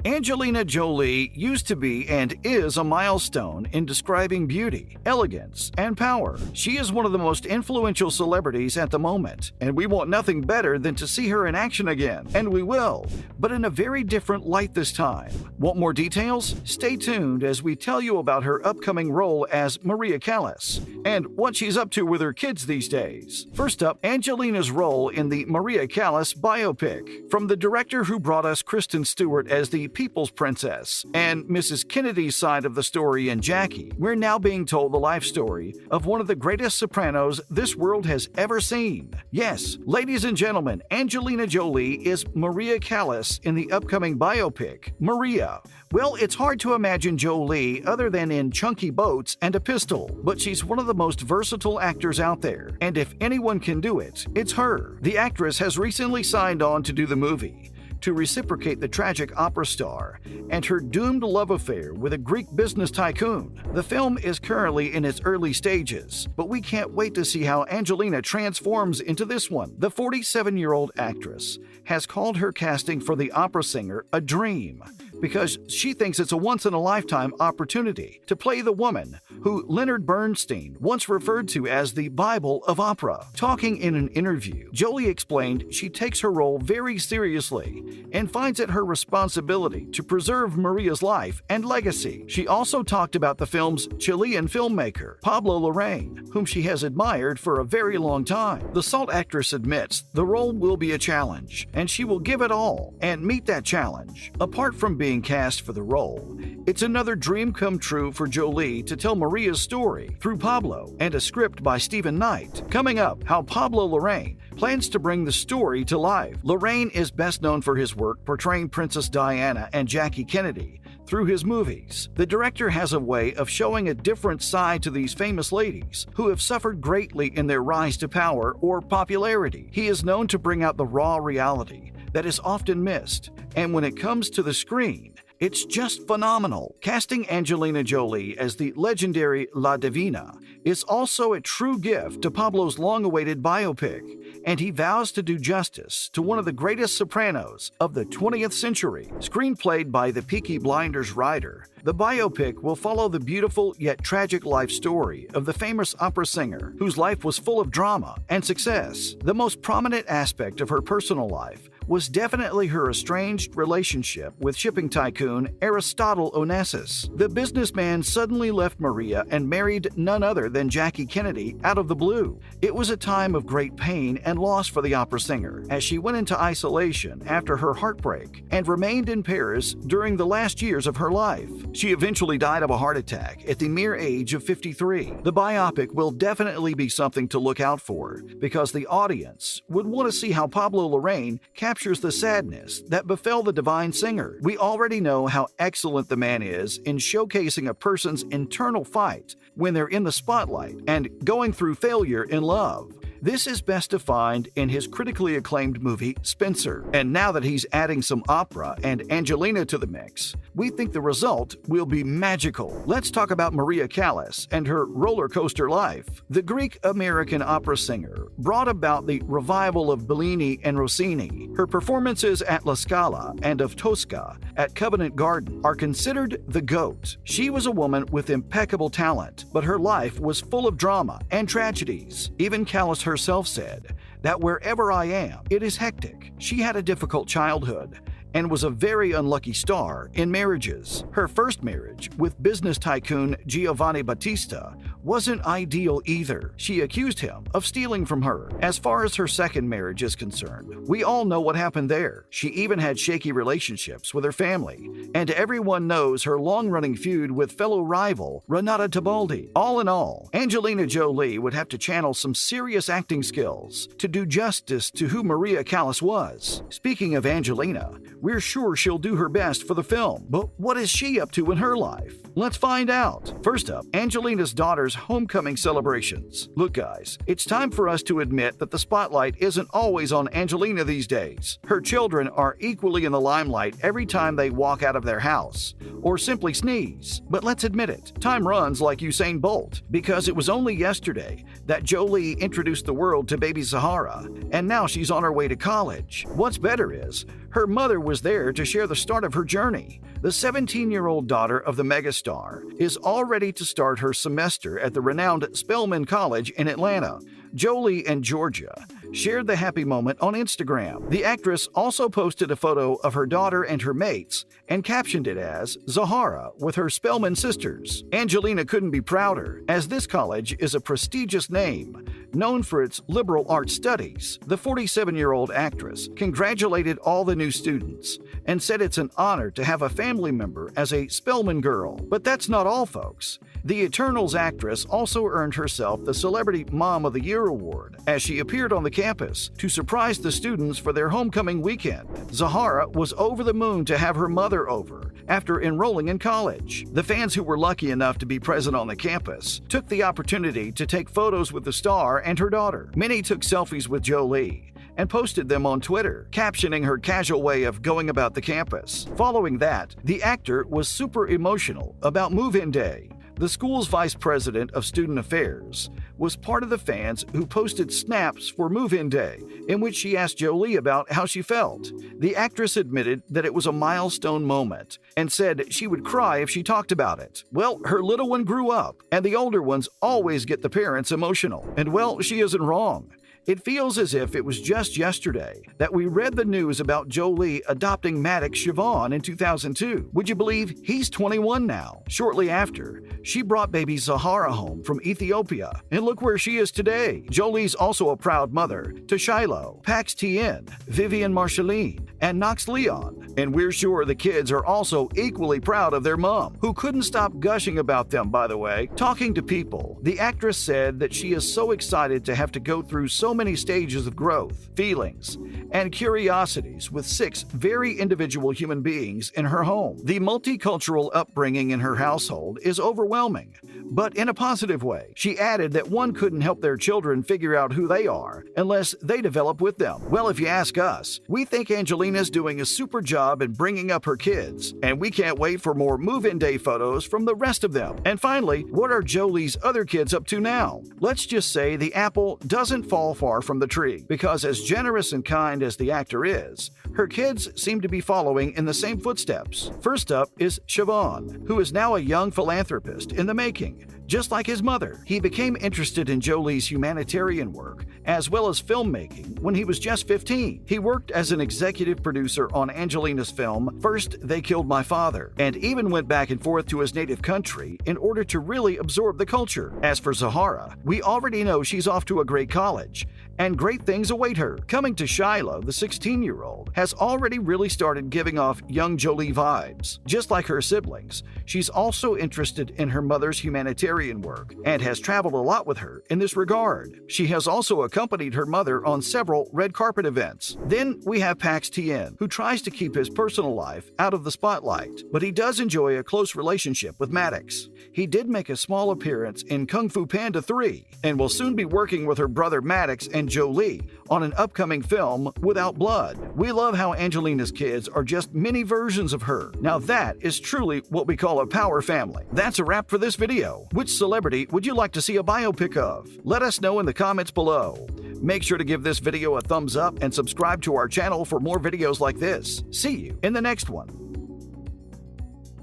Angelina Jolie used to be and is a milestone in describing beauty, elegance, and power. She is one of the most influential celebrities at the moment, and we want nothing better than to see her in action again, and we will, but in a very different light this time. Want more details? Stay tuned as we tell you about her upcoming role as Maria Callas and what she's up to with her kids these days. First up, Angelina's role in the Maria Callas biopic. From the director who brought us Kristen Stewart as the People's Princess and Mrs. Kennedy's side of the story in Jackie, we're now being told the life story of one of the greatest sopranos this world has ever seen. Yes, ladies and gentlemen, Angelina Jolie is Maria Callas in the upcoming biopic, Maria. Well, it's hard to imagine Jolie other than in chunky boats and a pistol, but she's one of the most versatile actors out there, and if anyone can do it, it's her. The actress has recently signed on to do the movie, to reciprocate the tragic opera star and her doomed love affair with a Greek business tycoon. The film is currently in its early stages, but we can't wait to see how Angelina transforms into this one. The 47-year-old actress has called her casting for the opera singer a dream because she thinks it's a once-in-a-lifetime opportunity to play the woman who Leonard Bernstein once referred to as the Bible of opera. Talking in an interview, Jolie explained she takes her role very seriously and finds it her responsibility to preserve Maria's life and legacy. She also talked about the film's Chilean filmmaker, Pablo Larraín, whom she has admired for a very long time. The Salt actress admits the role will be a challenge, and she will give it all and meet that challenge. Apart from being cast for the role, it's another dream come true for Jolie to tell Maria's story through Pablo and a script by Stephen Knight. Coming up, how Pablo Larraín plans to bring the story to life. Larraín is best known for his work portraying Princess Diana and Jackie Kennedy through his movies. The director has a way of showing a different side to these famous ladies who have suffered greatly in their rise to power or popularity. He is known to bring out the raw reality that is often missed, and when it comes to the screen, it's just phenomenal. Casting Angelina Jolie as the legendary La Divina is also a true gift to Pablo's long-awaited biopic, and he vows to do justice to one of the greatest sopranos of the 20th century. Screenplayed by the Peaky Blinders writer, the biopic will follow the beautiful yet tragic life story of the famous opera singer whose life was full of drama and success. The most prominent aspect of her personal life was definitely her estranged relationship with shipping tycoon Aristotle Onassis. The businessman suddenly left Maria and married none other than Jackie Kennedy out of the blue. It was a time of great pain and loss for the opera singer as she went into isolation after her heartbreak and remained in Paris during the last years of her life. She eventually died of a heart attack at the mere age of 53. The biopic will definitely be something to look out for because the audience would want to see how Pablo Larraín captures the sadness that befell the divine singer. We already know how excellent the man is in showcasing a person's internal fight when they're in the spotlight and going through failure in love. This is best defined in his critically acclaimed movie, Spencer. And now that he's adding some opera and Angelina to the mix, we think the result will be magical. Let's talk about Maria Callas and her roller coaster life. The Greek-American opera singer brought about the revival of Bellini and Rossini. Her performances at La Scala and of Tosca at Covent Garden are considered the GOAT. She was a woman with impeccable talent, but her life was full of drama and tragedies. Even Callas herself said that wherever I am, it is hectic. She had a difficult childhood and was a very unlucky star in marriages. Her first marriage with business tycoon Giovanni Battista wasn't ideal either. She accused him of stealing from her. As far as her second marriage is concerned, we all know what happened there. She even had shaky relationships with her family, and everyone knows her long-running feud with fellow rival Renata Tebaldi. All in all, Angelina Jolie would have to channel some serious acting skills to do justice to who Maria Callas was. Speaking of Angelina, we're sure she'll do her best for the film, but what is she up to in her life? Let's find out. First up, Angelina's daughter's homecoming celebrations. Look guys, it's time for us to admit that the spotlight isn't always on Angelina these days. Her children are equally in the limelight every time they walk out of their house, or simply sneeze. But let's admit it, time runs like Usain Bolt, because it was only yesterday that Jolie introduced the world to baby Zahara, and now she's on her way to college. What's better is, her mother was there to share the start of her journey. The 17-year-old daughter of the megastar is all ready to start her semester at the renowned Spelman College in Atlanta. Jolie and Georgia shared the happy moment on Instagram. The actress also posted a photo of her daughter and her mates and captioned it as Zahara with her Spelman sisters. Angelina couldn't be prouder, as this college is a prestigious name, known for its liberal arts studies. The 47-year-old actress congratulated all the new students and said it's an honor to have a family member as a Spelman girl. But that's not all, folks. The Eternals actress also earned herself the Celebrity Mom of the Year award as she appeared on the campus to surprise the students for their homecoming weekend. Zahara was over the moon to have her mother over after enrolling in college. The fans who were lucky enough to be present on the campus took the opportunity to take photos with the star and her daughter. Many took selfies with Jolie and posted them on Twitter, captioning her casual way of going about the campus. Following that, the actor was super emotional about move-in day. The school's vice president of student affairs was part of the fans who posted snaps for move-in day, in which she asked Jolie about how she felt. The actress admitted that it was a milestone moment and said she would cry if she talked about it. Well, her little one grew up, and the older ones always get the parents emotional. And well, she isn't wrong. It feels as if it was just yesterday that we read the news about Jolie adopting Maddox Siobhan in 2002. Would you believe he's 21 now? Shortly after, she brought baby Zahara home from Ethiopia, and look where she is today. Jolie's also a proud mother to Shiloh, Pax Tien, Vivian Marceline, and Knox Leon, and we're sure the kids are also equally proud of their mom, who couldn't stop gushing about them, by the way. Talking to People, the actress said that she is so excited to have to go through so many stages of growth, feelings, and curiosities with 6 very individual human beings in her home. The multicultural upbringing in her household is overwhelming, but in a positive way. She added that one couldn't help their children figure out who they are unless they develop with them. Well, if you ask us, we think Angelina's doing a super job in bringing up her kids, and we can't wait for more move-in day photos from the rest of them. And finally, what are Jolie's other kids up to now? Let's just say the apple doesn't fall far from the tree, because as generous and kind as the actor is, her kids seem to be following in the same footsteps. First up is Siobhan, who is now a young philanthropist in the making. Just like his mother, he became interested in Jolie's humanitarian work as well as filmmaking when he was just 15. He worked as an executive producer on Angelina's film First They Killed My Father, and even went back and forth to his native country in order to really absorb the culture. As for Zahara, we already know she's off to a great college, and great things await her. Coming to Shiloh, the 16-year-old has already really started giving off young Jolie vibes. Just like her siblings, she's also interested in her mother's humanitarian work and has traveled a lot with her in this regard. She has also accompanied her mother on several red carpet events. Then we have Pax Tien, who tries to keep his personal life out of the spotlight, but he does enjoy a close relationship with Maddox. He did make a small appearance in Kung Fu Panda 3 and will soon be working with her brother Maddox and Jolie on an upcoming film, Without Blood. We love how Angelina's kids are just mini versions of her. Now that is truly what we call a power family. That's a wrap for this video. Which celebrity would you like to see a biopic of? Let us know in the comments below. Make sure to give this video a thumbs up and subscribe to our channel for more videos like this. See you in the next one.